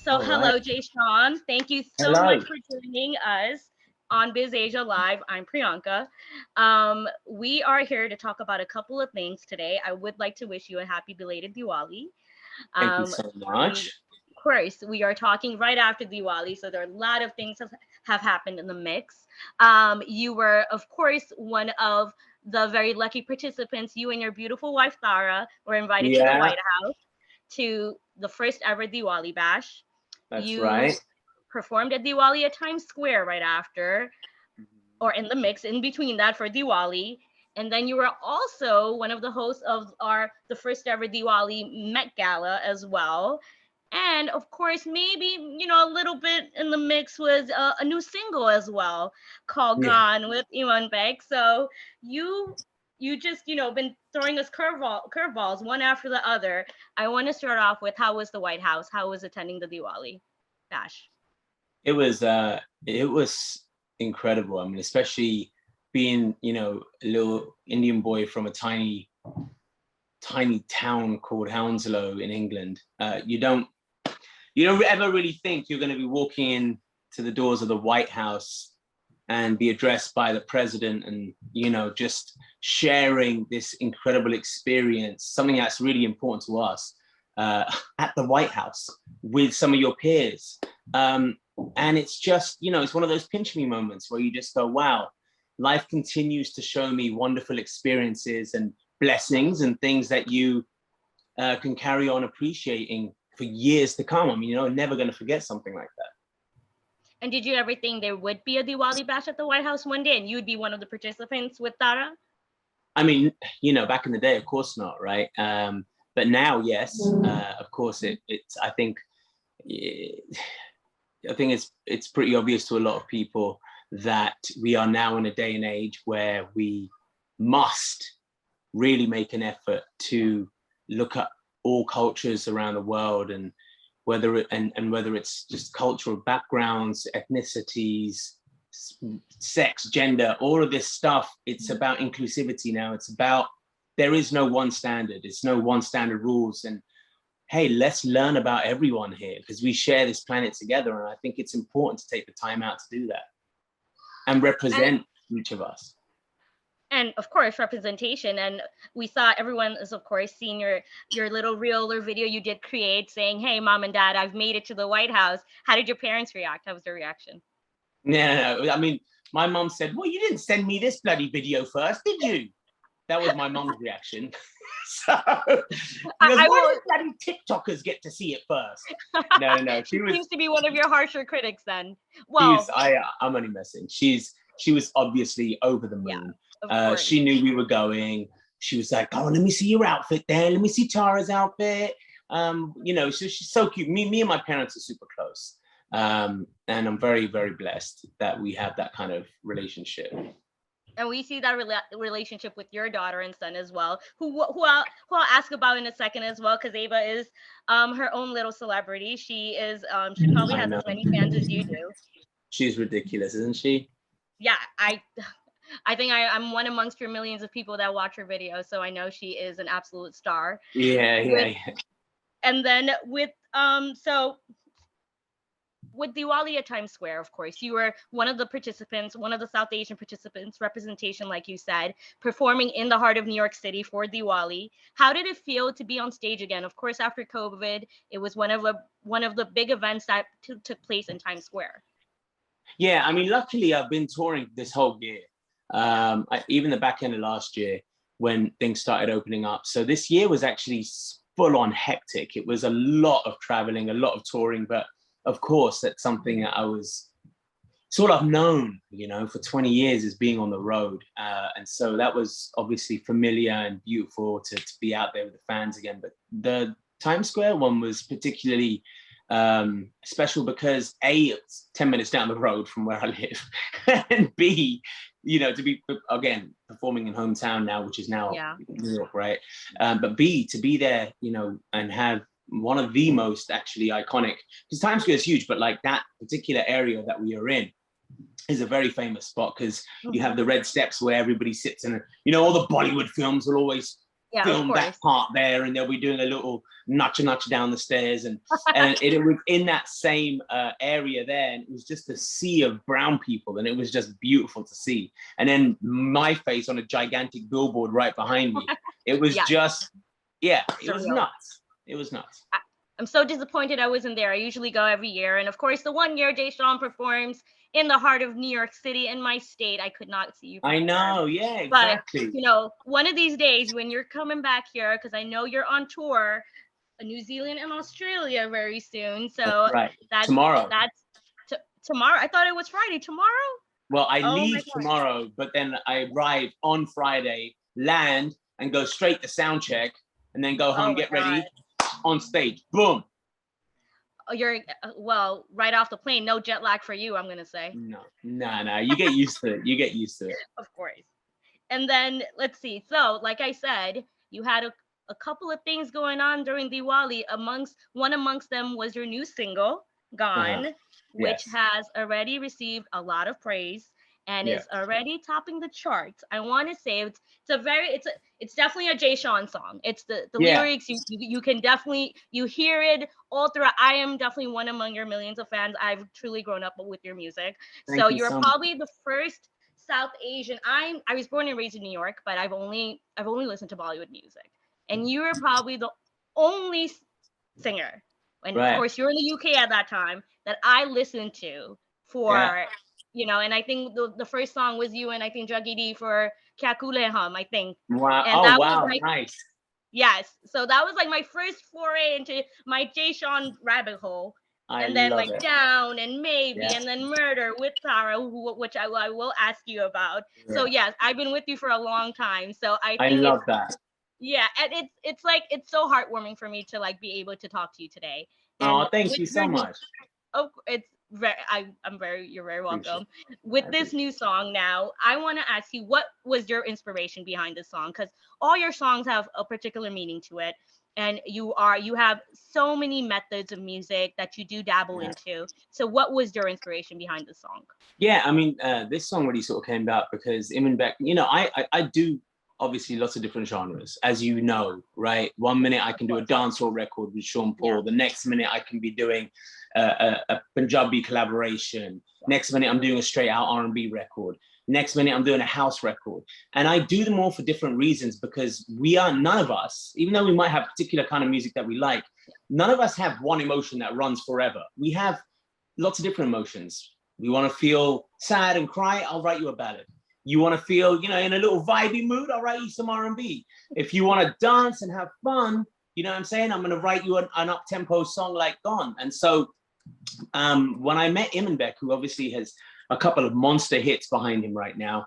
So All right. hello, Jay Sean. Thank you so Hello. much for joining us on BizAsia Live. I'm Priyanka. We are here to talk about a couple of things today. I would like to wish you a happy belated Diwali. Thank you Um, so we, much. of course, we are talking right after Diwali, so there are a lot of things have happened in the mix. You were, of course, one of the very lucky participants. You and your beautiful wife Tara were invited to the Yeah, White House to the first ever Diwali bash. that's You right. performed at Diwali at Times Square right after, or in the mix in between that for Diwali. And then you were also one of the hosts of our the first ever Diwali Met Gala as well. And of course, maybe a little bit in the mix was a new single as well called Yeah, "Gone" with Iman Beck. So you you just been throwing us curveballs one after the other. I want to start off with how was the White House? How was attending the Diwali bash? it was incredible. I mean, especially being, a little Indian boy from a tiny town called Hounslow in England. You don't ever really think you're going to be walking in to the doors of the White House and be addressed by the president and, just sharing this incredible experience, something that's really important to us at the White House with some of your peers. And it's just, it's one of those pinch me moments where you just go, wow, life continues to show me wonderful experiences and blessings and things that you can carry on appreciating for years to come. I mean, never going to forget something like that. And did you ever think there would be a Diwali bash at the White House one day and you'd be one of the participants with Tara? I mean, back in the day, of course not, right? But now, yes, of course, it's. I think it's pretty obvious to a lot of people that we are now in a day and age where we must really make an effort to look at all cultures around the world, and whether it's just cultural backgrounds, ethnicities, sex, gender, all of this stuff. It's about inclusivity now. It's about, there is no one standard. It's no one standard rules. And hey, let's learn about everyone here because we share this planet together. And I think it's important to take the time out to do that and And represent each of us. and of course representation, and we saw everyone is of course seeing your little reel or video you did create saying, hey, mom and dad, I've made it to the White House. How did your parents react? How was their reaction? No. I mean, my mum said, well, you didn't send me this bloody video first, did you? That was my mum's reaction. So she goes, I why will. did bloody TikTokers get to see it first? No. She seems to be one of your harsher critics then. She was, Well, I'm only messing. She was obviously over the yeah, moon. of course. She knew we were going. She was like, oh, let me see your outfit there. Let me see Tara's outfit. She's so cute. Me and my parents are super close. And I'm very, very blessed that we have that kind of relationship. And we see that relationship with your daughter and son as well, who I'll ask about in a second as well, because Ava is her own little celebrity. She probably I has know. as many fans as you do. She's ridiculous, isn't she? Yeah, I think I'm one amongst your millions of people that watch her videos, so I know she is an absolute star. With Yeah. and then with Diwali at Times Square, of course, you were one of the participants, one of the South Asian participants, representation, like you said, performing in the heart of New York City for Diwali. How did it feel to be on stage again? Of course, after COVID, it was one of the big events that took place in Times Square. Yeah, I mean, luckily I've been touring this whole year. Even the back end of last year when things started opening up. So this year was actually full on hectic. It was a lot of traveling, a lot of touring, but of course that's something that it's all I've known, for 20 years is being on the road. And so that was obviously familiar and beautiful to be out there with the fans again. But the Times Square one was particularly special because A, it's 10 minutes down the road from where I live, and B, to be, again, performing in hometown now, which is now New York, right? But B, to be there, and have one of the most actually iconic, because Times Square is huge, but like that particular area that we are in is a very famous spot because you have the red steps where everybody sits, and all the Bollywood films will always Yeah, of film that course. part there, and they'll be doing a little notch down the stairs, and it was in that same area there, and it was just a sea of brown people, and it was just beautiful to see. And then my face on a gigantic billboard right behind me. It was Yes, just, yeah, it was surreal. nuts. It was nuts. I'm so disappointed I wasn't there. I usually go every year. And of course, the one year Jay Sean performs in the heart of New York City in my state, I could not see you I perform. know, yeah, But, exactly. you know, one of these days when you're coming back here, because I know you're on tour, New Zealand and Australia very soon. So That's right. that's Tomorrow. that's tomorrow. I thought it was Friday. Tomorrow? Well, I Oh my leave God. tomorrow, but then I arrive on Friday, land, and go straight to sound check, and then go home, Oh my get God. ready, on stage. Boom. Oh, you're well, right off the plane. No jet lag for you, I'm gonna say. No. You get used to it. You get used to it. Of course. And then let's see. So, like I said, you had a couple of things going on during Diwali. Amongst them was your new single, Gone, which Yes. has already received a lot of praise and Yeah. is already topping the charts. I want to say it's definitely a Jay Sean song. It's the Yeah. lyrics you can definitely you hear it all throughout. I am definitely one among your millions of fans. I've truly grown up with your music. So Thank you you're so much. probably the first South Asian. I was born and raised in New York, but I've only listened to Bollywood music, and you are probably the only singer, and of Right. course you're in the UK at that time, that I listened to for and I think the first song was you and I think Jaggi D for Kya Kule Hum, I think. Wow. And Oh, that was wow. like, Nice. yes, so that was like my first foray into my Jay Sean rabbit hole. I And then love like it. Down and Maybe Yeah. and then Murder with Tara, which I will ask you about. So yes, I've been with you for a long time. So I I think love that. yeah, and it's like it's so heartwarming for me to like be able to talk to you today. Oh, And thank with you your so much. it's very I'm very you're very Appreciate welcome. it. With I this appreciate new song now, I want to ask you, what was your inspiration behind this song? Because all your songs have a particular meaning to it, and you have so many methods of music that you do dabble into. So what was your inspiration behind this song? Yeah, I mean, this song really sort of came about because Iman, you know, I do obviously lots of different genres, as you know, right? One minute I can do a dancehall record with Sean Paul. The next minute I can be doing a Punjabi collaboration. Next minute I'm doing a straight out R&B record. Next minute I'm doing a house record. And I do them all for different reasons, because none of us, even though we might have particular kind of music that we like, none of us have one emotion that runs forever. We have lots of different emotions. You want to feel sad and cry, I'll write you a ballad. You want to feel, you know, in a little vibey mood, I'll write you some R&B. If you want to dance and have fun, you know what I'm saying? I'm going to write you an up-tempo song like Gone. And so when I met Imanbek, who obviously has a couple of monster hits behind him right now,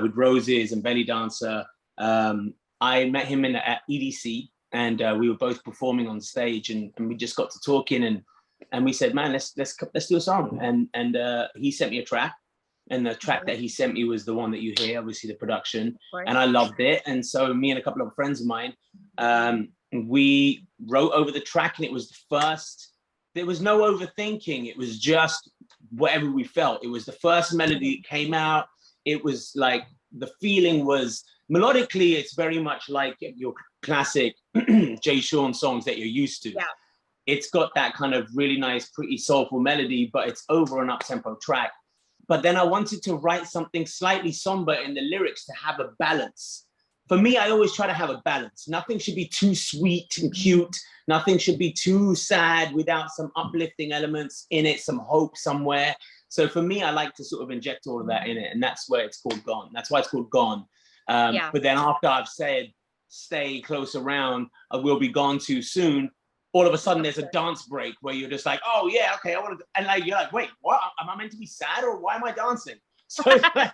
with Roses and Belly Dancer, I met him at EDC, and we were both performing on stage, and we just got to talking, and we said, man, let's do a song. And he sent me a track, and the track that he sent me was the one that you hear, obviously the production, and I loved it. And so me and a couple of friends of mine, we wrote over the track, and it was the first. There was no overthinking. It was just whatever we felt. It was the first melody that came out. It was like the feeling was melodically, it's very much like your classic Jay Sean songs that you're used to. Yeah. It's got that kind of really nice, pretty soulful melody, but it's over an up-tempo track. But then I wanted to write something slightly somber in the lyrics to have a balance. For me, I always try to have a balance. Nothing should be too sweet and cute. Nothing should be too sad without some uplifting elements in it, some hope somewhere. So for me, I like to sort of inject all of that in it. And that's where it's called Gone. That's why it's called Gone. But then after I've said, stay close around, I will be gone too soon, all of a sudden there's a dance break where you're just like, oh yeah, okay, I want to, and like you're like, wait, what? Am I meant to be sad, or why am I dancing? So like,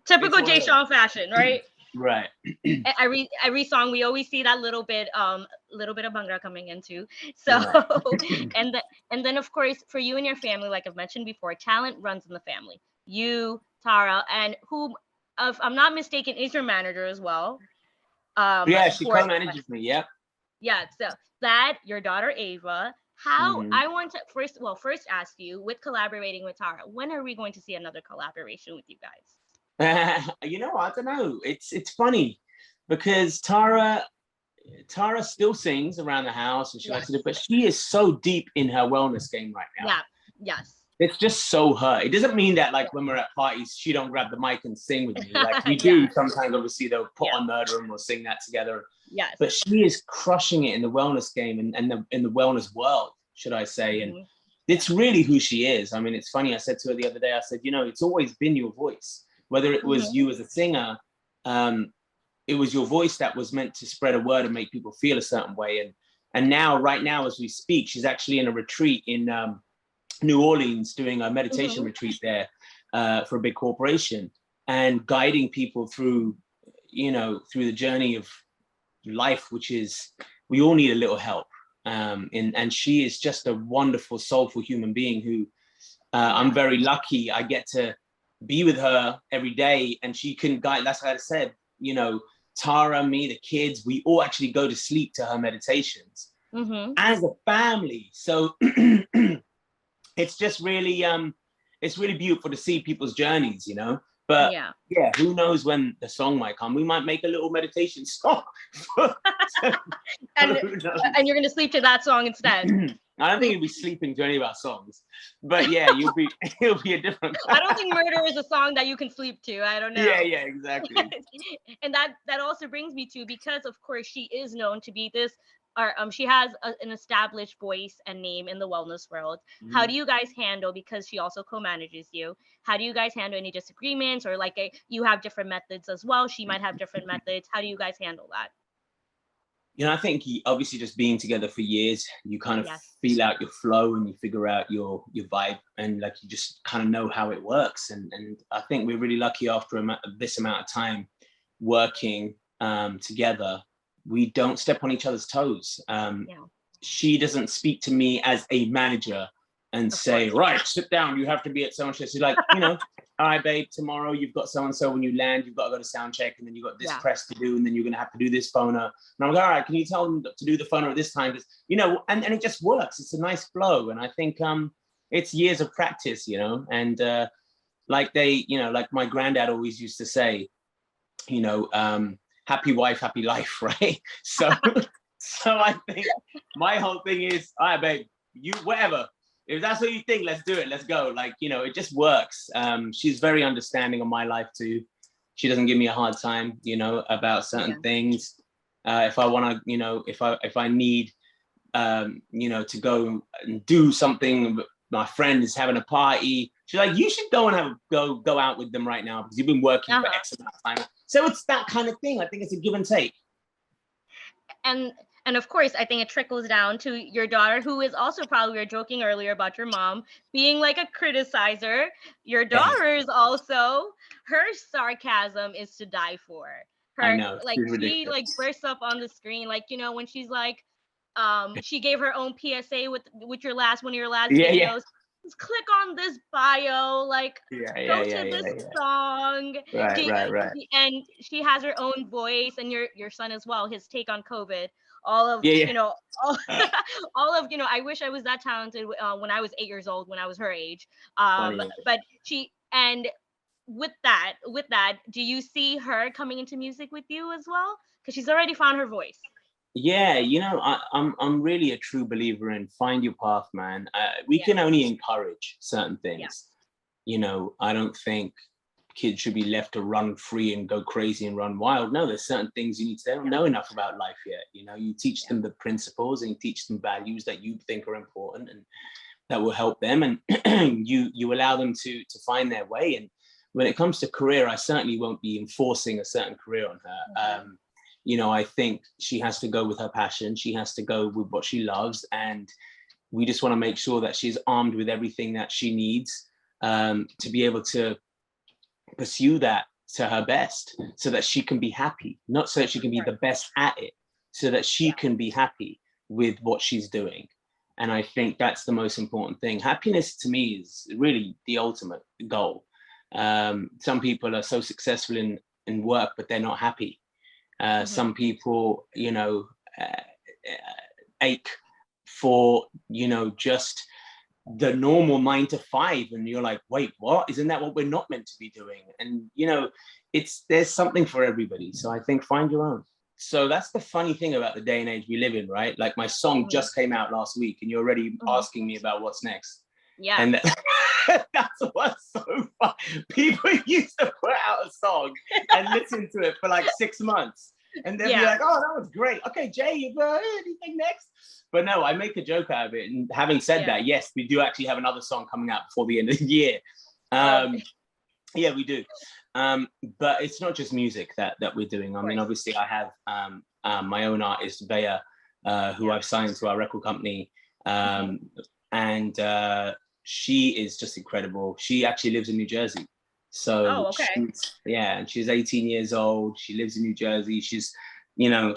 typical Jay Sean fashion, right? Right. Every song we always see that little bit of bhangra coming into. So and then of course for you and your family, like I've mentioned before, talent runs in the family. You, Tara, and who, if I'm not mistaken, is your manager as well. Yeah, she co-manages me. Yep. Yeah, so that your daughter Ava. How I want to first ask you, with collaborating with Tara, when are we going to see another collaboration with you guys? You know, I don't know. It's funny because Tara, Tara still sings around the house and she likes Yes. to do, but she is so deep in her wellness game right now. Yeah. Yes. It's just so her. It doesn't mean that like when we're at parties, she don't grab the mic and sing with me. Like we do sometimes, obviously they'll put on Murder and we'll sing that together. Yes. But she is crushing it in the wellness game and in the wellness world, should I say. And it's really who she is. I mean, it's funny. I said to her the other day, I said, you know, it's always been your voice, whether it was you as a singer, it was your voice that was meant to spread a word and make people feel a certain way. And now, right now, as we speak, she's actually in a retreat in New Orleans, doing a meditation retreat there for a big corporation and guiding people through, you know, through the journey of life, which is, we all need a little help. And she is just a wonderful, soulful human being who I'm very lucky. I get to be with her every day and she can guide. That's what I said, you know, Tara, me, the kids, we all actually go to sleep to her meditations as a family. So it's just really, it's really beautiful to see people's journeys, you know. But yeah, who knows when the song might come? We might make a little meditation song. and you're gonna sleep to that song instead. I don't think you'll be sleeping to any of our songs, but yeah, it'll be a different. I don't think Murder is a song that you can sleep to. I don't know. Yeah, exactly. And that also brings me to, because of course she is known to be this, or she has an established voice and name in the wellness world. How do you guys handle, because she also co-manages you, how do you guys handle any disagreements, or like you have different methods as well, she might have different methods, how do you guys handle that? You know, I think obviously just being together for years, you kind of feel out your flow and you figure out your vibe, and like you just kind of know how it works. And I think we're really lucky after this amount of time working together, we don't step on each other's toes. She doesn't speak to me as a manager and say, right, sit down, you have to be at so and so. She's like, you know, all right, babe, tomorrow you've got so-and-so, when you land, you've got to go to sound check, and then you've got this press to do, and then you're going to have to do this phoner. And I'm like, all right, can you tell them to do the phoner at this time? You know, and it just works. It's a nice flow. And I think it's years of practice, you know, and like you know, like my granddad always used to say, you know, happy wife, happy life, right? So I think my whole thing is, all right, babe, you, whatever. If that's what you think, let's do it. Let's go. Like, you know, it just works. She's very understanding of my life too. She doesn't give me a hard time, you know, about certain things. If I want to, you know, if I need, you know, to go and do something, my friend is having a party, she's like, you should go and go out with them right now because you've been working for X amount of time. So it's that kind of thing. I think it's a give and take. And of course, I think it trickles down to your daughter, who is also, probably, we were joking earlier about your mom being like a criticizer. Your daughter is also, her sarcasm is to die for. Her, I know, like she like bursts up on the screen, like, you know, when she's like, she gave her own PSA with one of your last videos. Just click on this bio, like go to this song. Right. And she has her own voice, and your son as well, his take on COVID. All of you know, all of, you know, I wish I was that talented when I was 8 years old, when I was her age. But she, and with that, do you see her coming into music with you as well? Because she's already found her voice. Yeah, you know, I'm really a true believer in find your path, man. We can only encourage certain things. You know, I don't think kids should be left to run free and go crazy and run wild. No, there's certain things you need to, they don't know enough about life yet. You know, you teach them the principles and you teach them values that you think are important and that will help them. And you allow them to find their way. And when it comes to career, I certainly won't be enforcing a certain career on her. You know, I think she has to go with her passion. She has to go with what she loves. And we just want to make sure that she's armed with everything that she needs to be able to pursue that to her best, so that she can be happy, not so that she can be the best at it, so that she can be happy with what she's doing. And I think that's the most important thing. Happiness to me is really the ultimate goal. Some people are so successful in work, but they're not happy. Some people, you know, ache for, you know, just the normal 9 to 5, and you're like, wait, what? Isn't that what we're not meant to be doing? And, you know, there's something for everybody. So I think find your own. So that's the funny thing about the day and age we live in, right? Like my song just came out last week and you're already asking me about what's next. Yeah. And that's what's so fun. People used to put out a song and listen to it for like 6 months. And they'll be like, oh, that was great. Okay, Jay, anything next? But no, I make a joke out of it. And having said that, yes, we do actually have another song coming out before the end of the year. Yeah, we do. But it's not just music that we're doing. I mean, obviously I have my own artist, Bea, who I've signed to our record company. And she is just incredible. She actually lives in New Jersey. So and she's 18 years old. She lives in New Jersey. She's, you know,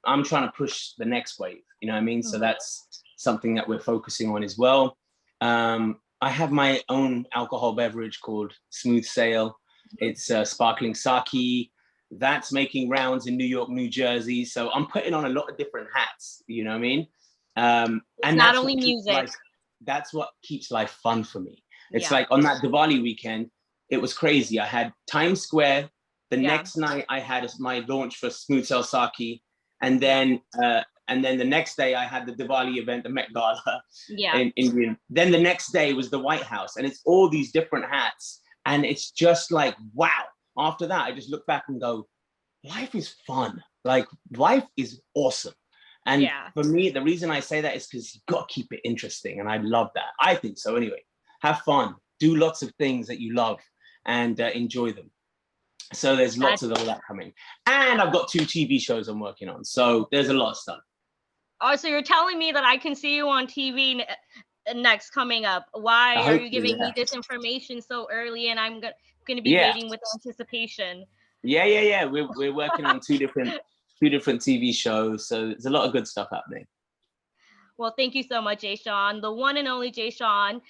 I'm trying to push the next wave, you know what I mean? So that's something that we're focusing on as well. I have my own alcohol beverage called Smooth Sail. It's sparkling sake. That's making rounds in New York, New Jersey. So I'm putting on a lot of different hats, you know what I mean? And not only music. That's what keeps life fun for me. It's like on that Diwali weekend, it was crazy. I had Times Square. The next night I had my launch for Smooth Sail Sake. And then the next day I had the Diwali event, the Met Gala in Indian. Then the next day was the White House. And it's all these different hats. And it's just like, wow. After that, I just look back and go, life is fun. Like life is awesome. And for me, the reason I say that is because you've got to keep it interesting. And I love that. I think so anyway. Have fun. Do lots of things that you love and enjoy them. So there's lots of all that coming. And I've got 2 TV shows I'm working on. So there's a lot of stuff. Oh, so you're telling me that I can see you on TV next coming up. Why are you giving me this information so early? And I'm going to be waiting with anticipation. Yeah. We're working on two different TV shows. So there's a lot of good stuff happening. Well, thank you so much, Jay Sean, the one and only Jay Sean.